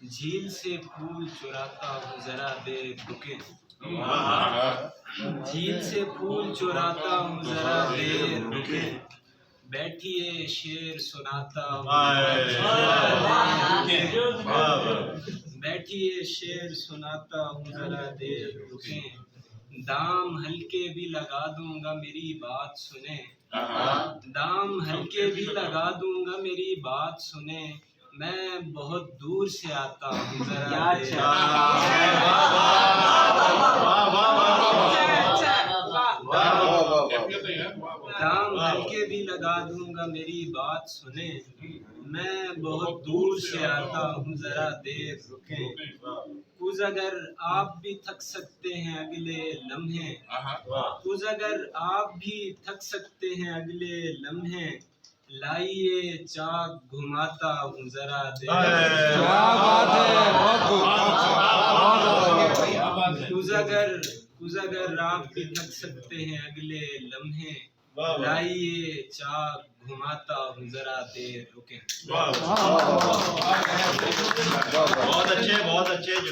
झील से फूल चुराता हूँ जरा देर रुके। झील से फूल चुराता हूँ जरा देर रुके। बैठिए शेर सुनाता हूँ, बैठिए शेर सुनाता हूँ जरा देर रुके। दाम हल्के भी लगा दूंगा मेरी बात सुने। दाम हल्के भी लगा दूंगा मेरी बात सुने। मैं बहुत दूर से आता हूँ जरा देर। दाम हल्के भी लगा दूंगा मेरी बात सुने। मैं बहुत दूर से आता हूँ जरा देर रुके। कुछ अगर आप भी थक सकते हैं अगले लम्हे, कुछ अगर आप भी थक सकते हैं अगले लम्हे। लाइए चाक घुमाता हूँ जरा देर। कुछ अगर आप भी थक सकते हैं अगले लम्हे। लाइए चाक घुमाता हूँ जरा देर रुके। बहुत अच्छे, बहुत अच्छे।